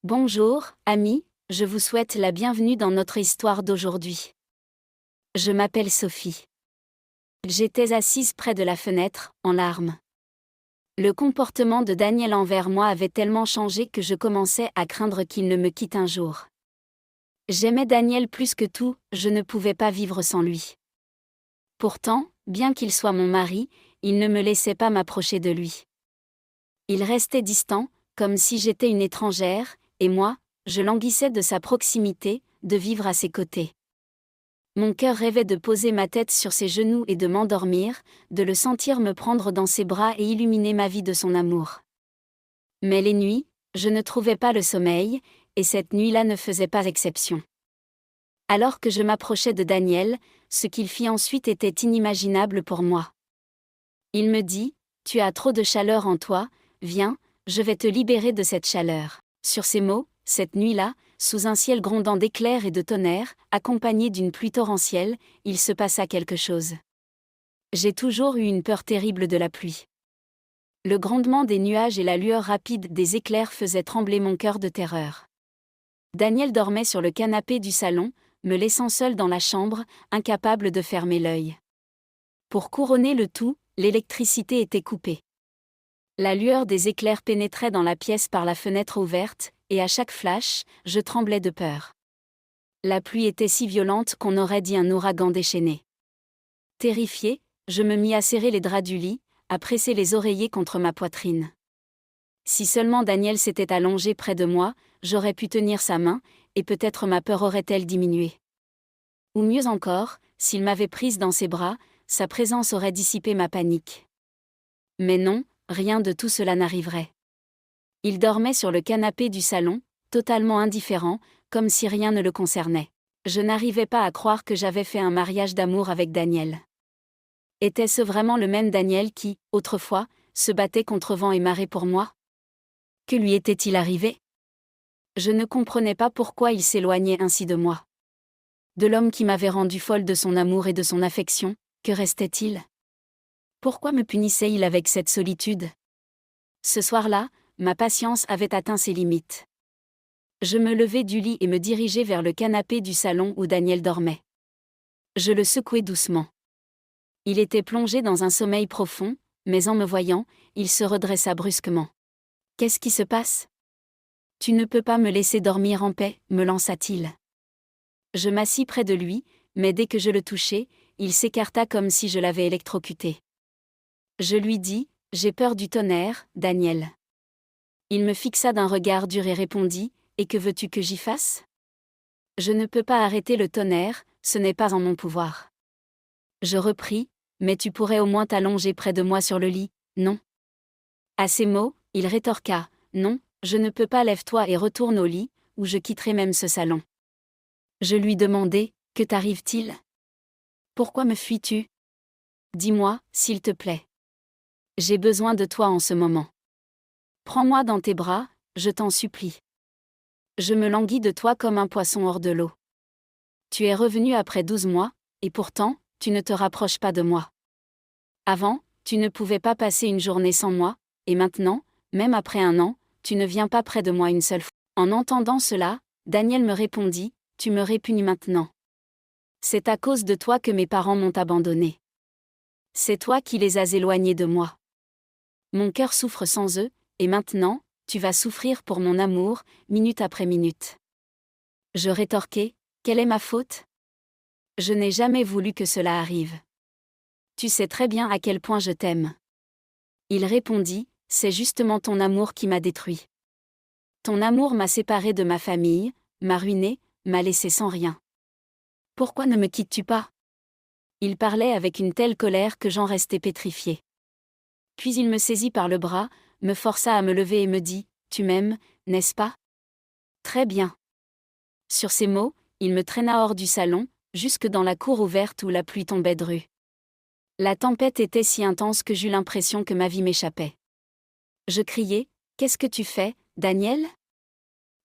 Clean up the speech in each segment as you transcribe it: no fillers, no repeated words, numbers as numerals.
Bonjour, amis, je vous souhaite la bienvenue dans notre histoire d'aujourd'hui. Je m'appelle Sophie. J'étais assise près de la fenêtre, en larmes. Le comportement de Daniel envers moi avait tellement changé que je commençais à craindre qu'il ne me quitte un jour. J'aimais Daniel plus que tout, je ne pouvais pas vivre sans lui. Pourtant, bien qu'il soit mon mari, il ne me laissait pas m'approcher de lui. Il restait distant, comme si j'étais une étrangère, et moi, je languissais de sa proximité, de vivre à ses côtés. Mon cœur rêvait de poser ma tête sur ses genoux et de m'endormir, de le sentir me prendre dans ses bras et illuminer ma vie de son amour. Mais les nuits, je ne trouvais pas le sommeil, et cette nuit-là ne faisait pas exception. Alors que je m'approchais de Daniel, ce qu'il fit ensuite était inimaginable pour moi. Il me dit, « Tu as trop de chaleur en toi, viens, je vais te libérer de cette chaleur. » Sur ces mots, cette nuit-là, sous un ciel grondant d'éclairs et de tonnerre, accompagné d'une pluie torrentielle, il se passa quelque chose. J'ai toujours eu une peur terrible de la pluie. Le grondement des nuages et la lueur rapide des éclairs faisaient trembler mon cœur de terreur. Daniel dormait sur le canapé du salon, me laissant seul dans la chambre, incapable de fermer l'œil. Pour couronner le tout, l'électricité était coupée. La lueur des éclairs pénétrait dans la pièce par la fenêtre ouverte, et à chaque flash, je tremblais de peur. La pluie était si violente qu'on aurait dit un ouragan déchaîné. Terrifiée, je me mis à serrer les draps du lit, à presser les oreillers contre ma poitrine. Si seulement Daniel s'était allongé près de moi, j'aurais pu tenir sa main, et peut-être ma peur aurait-elle diminué. Ou mieux encore, s'il m'avait prise dans ses bras, sa présence aurait dissipé ma panique. Mais non, rien de tout cela n'arriverait. Il dormait sur le canapé du salon, totalement indifférent, comme si rien ne le concernait. Je n'arrivais pas à croire que j'avais fait un mariage d'amour avec Daniel. Était-ce vraiment le même Daniel qui, autrefois, se battait contre vent et marée pour moi? Que lui était-il arrivé? Je ne comprenais pas pourquoi il s'éloignait ainsi de moi. De l'homme qui m'avait rendue folle de son amour et de son affection, que restait-il? Pourquoi me punissait-il avec cette solitude? Ce soir-là, ma patience avait atteint ses limites. Je me levai du lit et me dirigeai vers le canapé du salon où Daniel dormait. Je le secouai doucement. Il était plongé dans un sommeil profond, mais en me voyant, il se redressa brusquement. « Qu'est-ce qui se passe? Tu ne peux pas me laisser dormir en paix, me lança-t-il. Je m'assis près de lui, mais dès que je le touchai, il s'écarta comme si je l'avais électrocuté. Je lui dis, « J'ai peur du tonnerre, Daniel. » Il me fixa d'un regard dur et répondit, « Et que veux-tu que j'y fasse? Je ne peux pas arrêter le tonnerre, ce n'est pas en mon pouvoir. » Je repris, « Mais tu pourrais au moins t'allonger près de moi sur le lit, non? » À ces mots, il rétorqua, « Non, je ne peux pas, lève-toi et retourne au lit, ou je quitterai même ce salon. » Je lui demandai, « Que t'arrive-t-il? Pourquoi me fuis-tu? Dis-moi, s'il te plaît. J'ai besoin de toi en ce moment. Prends-moi dans tes bras, je t'en supplie. Je me languis de toi comme un poisson hors de l'eau. Tu es revenu après 12 mois, et pourtant, tu ne te rapproches pas de moi. Avant, tu ne pouvais pas passer une journée sans moi, et maintenant, même après 1 an, tu ne viens pas près de moi une seule fois. » En entendant cela, Daniel me répondit, « Tu me répugnes maintenant. C'est à cause de toi que mes parents m'ont abandonné. C'est toi qui les as éloignés de moi. Mon cœur souffre sans eux, et maintenant, tu vas souffrir pour mon amour, minute après minute. » Je rétorquai, « Quelle est ma faute? Je n'ai jamais voulu que cela arrive. Tu sais très bien à quel point je t'aime. » Il répondit, « C'est justement ton amour qui m'a détruit. Ton amour m'a séparé de ma famille, m'a ruiné, m'a laissé sans rien. Pourquoi ne me quittes-tu pas? » Il parlait avec une telle colère que j'en restais pétrifiée. Puis il me saisit par le bras, me força à me lever et me dit, « Tu m'aimes, n'est-ce pas? Très bien. » Sur ces mots, il me traîna hors du salon, jusque dans la cour ouverte où la pluie tombait dru. La tempête était si intense que j'eus l'impression que ma vie m'échappait. Je criai, « Qu'est-ce que tu fais, Daniel?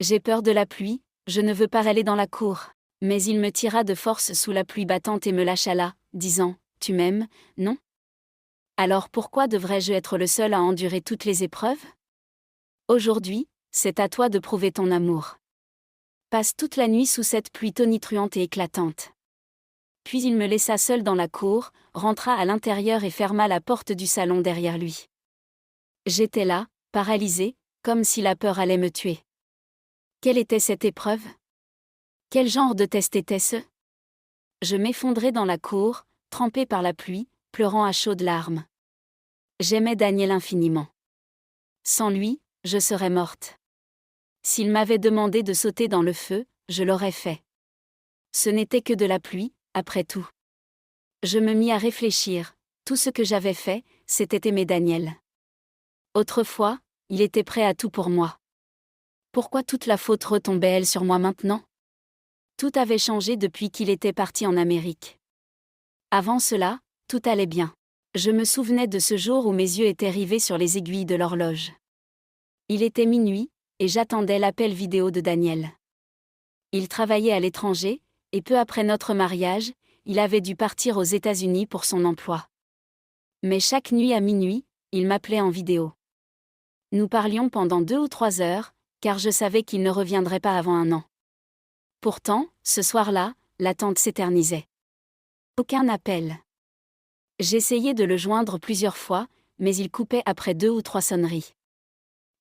J'ai peur de la pluie, je ne veux pas aller dans la cour. » Mais il me tira de force sous la pluie battante et me lâcha là, disant, « Tu m'aimes, non? Alors pourquoi devrais-je être le seul à endurer toutes les épreuves? Aujourd'hui, c'est à toi de prouver ton amour. Passe toute la nuit sous cette pluie tonitruante et éclatante. Puis il me laissa seul dans la cour, rentra à l'intérieur et ferma la porte du salon derrière lui. J'étais là, paralysée, comme si la peur allait me tuer. Quelle était cette épreuve? Quel genre de test était-ce? Je m'effondrais dans la cour, trempée par la pluie, pleurant à chaudes larmes. J'aimais Daniel infiniment. Sans lui, je serais morte. S'il m'avait demandé de sauter dans le feu, je l'aurais fait. Ce n'était que de la pluie, après tout. Je me mis à réfléchir, tout ce que j'avais fait, c'était aimer Daniel. Autrefois, il était prêt à tout pour moi. Pourquoi toute la faute retombait-elle sur moi maintenant? Tout avait changé depuis qu'il était parti en Amérique. Avant cela, tout allait bien. Je me souvenais de ce jour où mes yeux étaient rivés sur les aiguilles de l'horloge. Il était minuit, et j'attendais l'appel vidéo de Daniel. Il travaillait à l'étranger, et peu après notre mariage, il avait dû partir aux États-Unis pour son emploi. Mais chaque nuit à minuit, il m'appelait en vidéo. Nous parlions pendant 2 ou 3 heures, car je savais qu'il ne reviendrait pas avant 1 an. Pourtant, ce soir-là, l'attente s'éternisait. Aucun appel. J'essayais de le joindre plusieurs fois, mais il coupait après 2 ou 3 sonneries.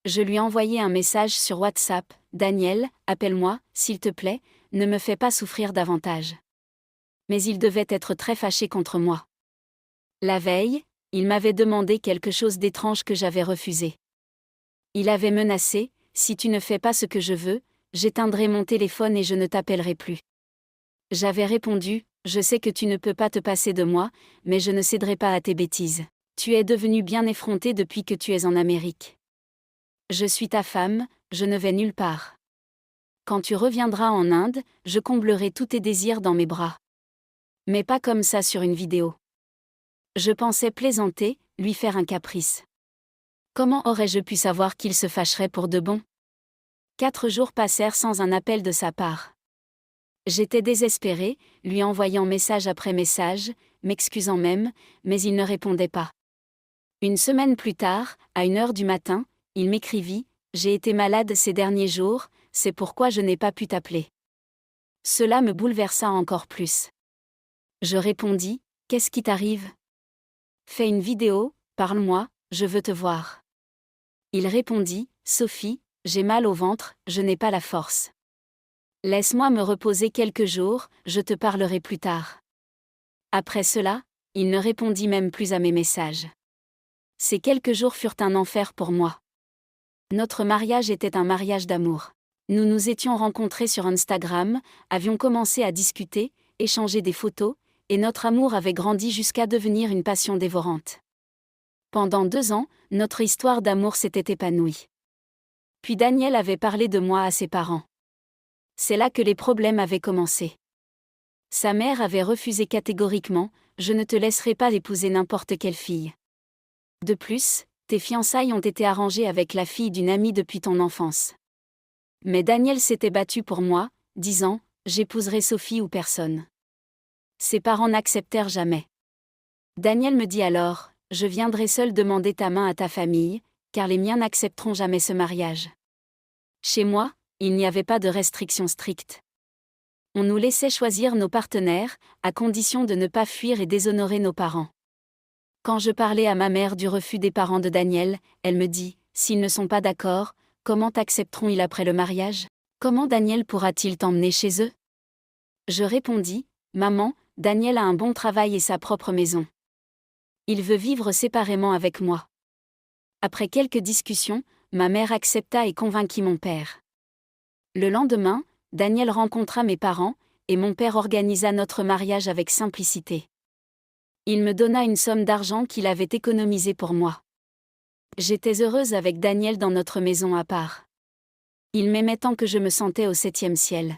Je lui envoyais un message sur WhatsApp: « Daniel, appelle-moi, s'il te plaît, ne me fais pas souffrir davantage. » Mais il devait être très fâché contre moi. La veille, il m'avait demandé quelque chose d'étrange que j'avais refusé. Il avait menacé: « Si tu ne fais pas ce que je veux, j'éteindrai mon téléphone et je ne t'appellerai plus. » J'avais répondu: « Je sais que tu ne peux pas te passer de moi, mais je ne céderai pas à tes bêtises. Tu es devenu bien effronté depuis que tu es en Amérique. Je suis ta femme, je ne vais nulle part. Quand tu reviendras en Inde, je comblerai tous tes désirs dans mes bras. Mais pas comme ça sur une vidéo. » Je pensais plaisanter, lui faire un caprice. Comment aurais-je pu savoir qu'il se fâcherait pour de bon? 4 jours passèrent sans un appel de sa part. J'étais désespérée, lui envoyant message après message, m'excusant même, mais il ne répondait pas. Une semaine plus tard, à 1 heure du matin, il m'écrivit: « J'ai été malade ces derniers jours, c'est pourquoi je n'ai pas pu t'appeler. » Cela me bouleversa encore plus. Je répondis: « Qu'est-ce qui t'arrive? Fais une vidéo, parle-moi, je veux te voir. » Il répondit: « Sophie, j'ai mal au ventre, je n'ai pas la force. Laisse-moi me reposer quelques jours, je te parlerai plus tard. » Après cela, il ne répondit même plus à mes messages. Ces quelques jours furent un enfer pour moi. Notre mariage était un mariage d'amour. Nous nous étions rencontrés sur Instagram, avions commencé à discuter, échanger des photos, et notre amour avait grandi jusqu'à devenir une passion dévorante. Pendant 2 ans, notre histoire d'amour s'était épanouie. Puis Daniel avait parlé de moi à ses parents. C'est là que les problèmes avaient commencé. Sa mère avait refusé catégoriquement: « Je ne te laisserai pas épouser n'importe quelle fille. De plus, tes fiançailles ont été arrangées avec la fille d'une amie depuis ton enfance. » Mais Daniel s'était battu pour moi, disant: « J'épouserai Sophie ou personne. » Ses parents n'acceptèrent jamais. Daniel me dit alors: « Je viendrai seul demander ta main à ta famille, car les miens n'accepteront jamais ce mariage. » Chez moi, il n'y avait pas de restrictions strictes. On nous laissait choisir nos partenaires, à condition de ne pas fuir et déshonorer nos parents. Quand je parlais à ma mère du refus des parents de Daniel, elle me dit: « S'ils ne sont pas d'accord, comment t'accepteront-ils après le mariage? Comment Daniel pourra-t-il t'emmener chez eux? » Je répondis: « Maman, Daniel a un bon travail et sa propre maison. Il veut vivre séparément avec moi. » Après quelques discussions, ma mère accepta et convainquit mon père. Le lendemain, Daniel rencontra mes parents, et mon père organisa notre mariage avec simplicité. Il me donna une somme d'argent qu'il avait économisée pour moi. J'étais heureuse avec Daniel dans notre maison à part. Il m'aimait tant que je me sentais au 7e ciel.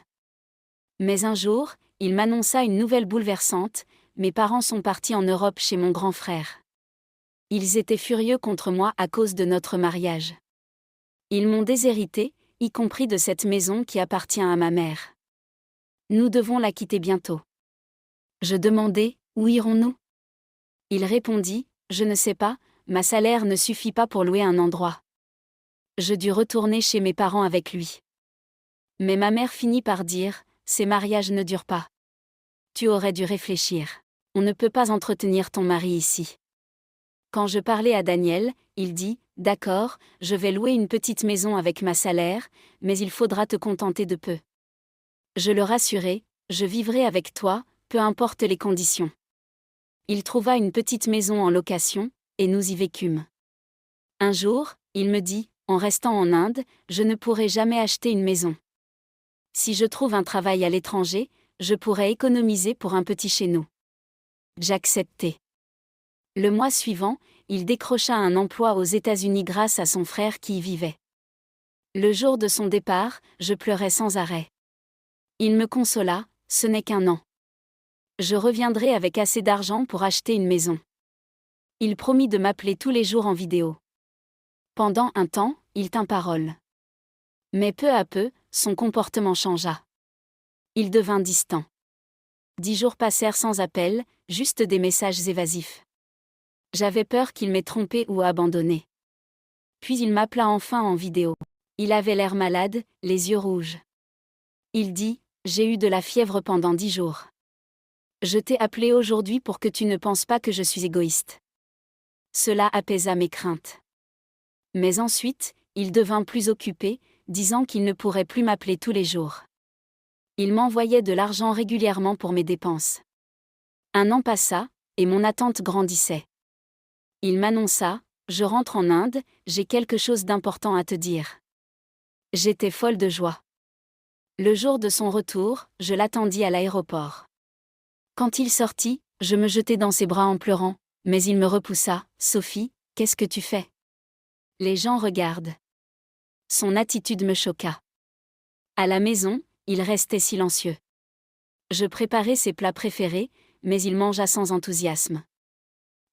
Mais un jour, il m'annonça une nouvelle bouleversante: mes parents sont partis en Europe chez mon grand frère. Ils étaient furieux contre moi à cause de notre mariage. Ils m'ont déshéritée, y compris de cette maison qui appartient à ma mère. Nous devons la quitter bientôt. Je demandai: où irons-nous? Il répondit: je ne sais pas, ma salaire ne suffit pas pour louer un endroit. Je dus retourner chez mes parents avec lui. Mais ma mère finit par dire, ces mariages ne durent pas. Tu aurais dû réfléchir. On ne peut pas entretenir ton mari ici. Quand je parlais à Daniel, il dit, d'accord, je vais louer une petite maison avec ma salaire, mais il faudra te contenter de peu. Je le rassurai, je vivrai avec toi, peu importe les conditions. Il trouva une petite maison en location, et nous y vécûmes. Un jour, il me dit, en restant en Inde, je ne pourrai jamais acheter une maison. Si je trouve un travail à l'étranger, je pourrai économiser pour un petit chez nous. J'acceptai. Le mois suivant, il décrocha un emploi aux États-Unis grâce à son frère qui y vivait. Le jour de son départ, je pleurais sans arrêt. Il me consola, ce n'est qu'un an. Je reviendrai avec assez d'argent pour acheter une maison. Il promit de m'appeler tous les jours en vidéo. Pendant un temps, il tint parole. Mais peu à peu, son comportement changea. Il devint distant. 10 jours passèrent sans appel, juste des messages évasifs. J'avais peur qu'il m'ait trompé ou abandonné. Puis il m'appela enfin en vidéo. Il avait l'air malade, les yeux rouges. Il dit, j'ai eu de la fièvre pendant 10 jours. Je t'ai appelé aujourd'hui pour que tu ne penses pas que je suis égoïste. Cela apaisa mes craintes. Mais ensuite, il devint plus occupé, disant qu'il ne pourrait plus m'appeler tous les jours. Il m'envoyait de l'argent régulièrement pour mes dépenses. Un an passa, et mon attente grandissait. Il m'annonça, je rentre en Inde, j'ai quelque chose d'important à te dire. J'étais folle de joie. Le jour de son retour, je l'attendis à l'aéroport. Quand il sortit, je me jetai dans ses bras en pleurant, mais il me repoussa, Sophie, qu'est-ce que tu fais ? Les gens regardent. Son attitude me choqua. À la maison, il restait silencieux. Je préparais ses plats préférés, mais il mangea sans enthousiasme.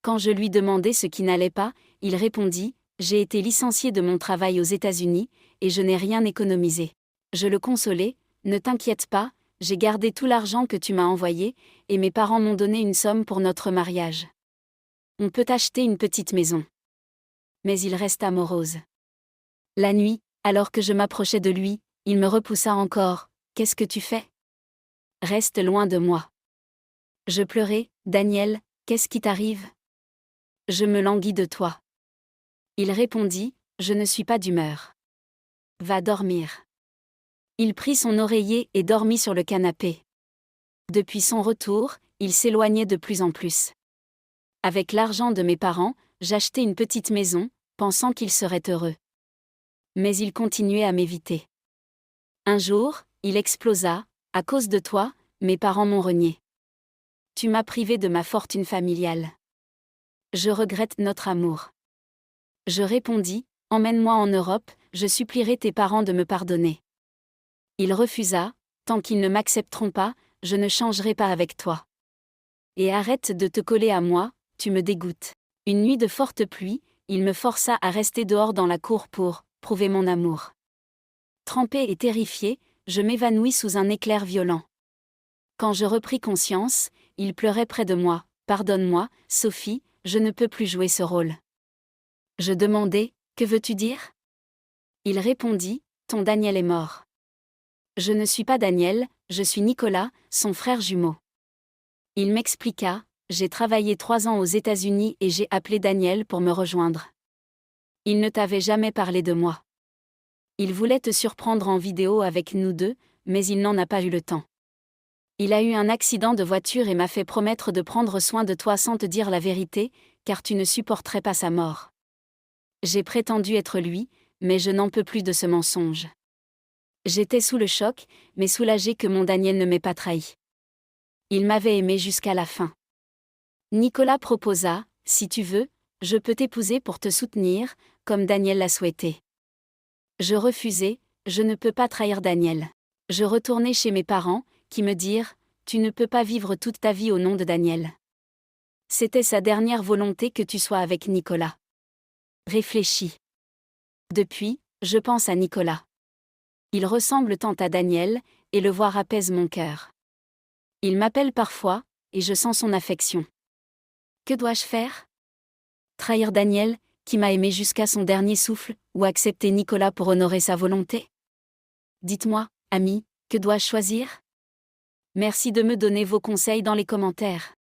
Quand je lui demandai ce qui n'allait pas, il répondit, j'ai été licencié de mon travail aux États-Unis, et je n'ai rien économisé. Je le consolai, ne t'inquiète pas, j'ai gardé tout l'argent que tu m'as envoyé, et mes parents m'ont donné une somme pour notre mariage. On peut acheter une petite maison. Mais il resta morose. La nuit, alors que je m'approchais de lui, il me repoussa encore, qu'est-ce que tu fais ? Reste loin de moi. Je pleurai, Daniel, qu'est-ce qui t'arrive ? Je me languis de toi. Il répondit, je ne suis pas d'humeur. Va dormir. Il prit son oreiller et dormit sur le canapé. Depuis son retour, il s'éloignait de plus en plus. Avec l'argent de mes parents, j'achetai une petite maison, pensant qu'il serait heureux. Mais il continuait à m'éviter. Un jour, il explosa, à cause de toi, mes parents m'ont renié. Tu m'as privé de ma fortune familiale. Je regrette notre amour. Je répondis, emmène-moi en Europe, je supplierai tes parents de me pardonner. Il refusa, tant qu'ils ne m'accepteront pas, je ne changerai pas avec toi. Et arrête de te coller à moi, tu me dégoûtes. Une nuit de forte pluie, il me força à rester dehors dans la cour pour prouver mon amour. Trempé et terrifié, je m'évanouis sous un éclair violent. Quand je repris conscience, il pleurait près de moi, pardonne-moi, Sophie, je ne peux plus jouer ce rôle. Je demandai, que veux-tu dire ? Il répondit, ton Daniel est mort. Je ne suis pas Daniel, je suis Nicolas, son frère jumeau. Il m'expliqua, j'ai travaillé 3 ans aux États-Unis et j'ai appelé Daniel pour me rejoindre. Il ne t'avait jamais parlé de moi. Il voulait te surprendre en vidéo avec nous deux, mais il n'en a pas eu le temps. Il a eu un accident de voiture et m'a fait promettre de prendre soin de toi sans te dire la vérité, car tu ne supporterais pas sa mort. J'ai prétendu être lui, mais je n'en peux plus de ce mensonge. J'étais sous le choc, mais soulagée que mon Daniel ne m'ait pas trahi. Il m'avait aimé jusqu'à la fin. Nicolas proposa, si tu veux, je peux t'épouser pour te soutenir, comme Daniel l'a souhaité. Je refusai, je ne peux pas trahir Daniel. Je retournai chez mes parents, qui me dirent, tu ne peux pas vivre toute ta vie au nom de Daniel. C'était sa dernière volonté que tu sois avec Nicolas. Réfléchis. Depuis, je pense à Nicolas. Il ressemble tant à Daniel, et le voir apaise mon cœur. Il m'appelle parfois, et je sens son affection. Que dois-je faire ? Trahir Daniel, qui m'a aimé jusqu'à son dernier souffle, ou accepter Nicolas pour honorer sa volonté? Dites-moi, amis, que dois-je choisir? Merci de me donner vos conseils dans les commentaires.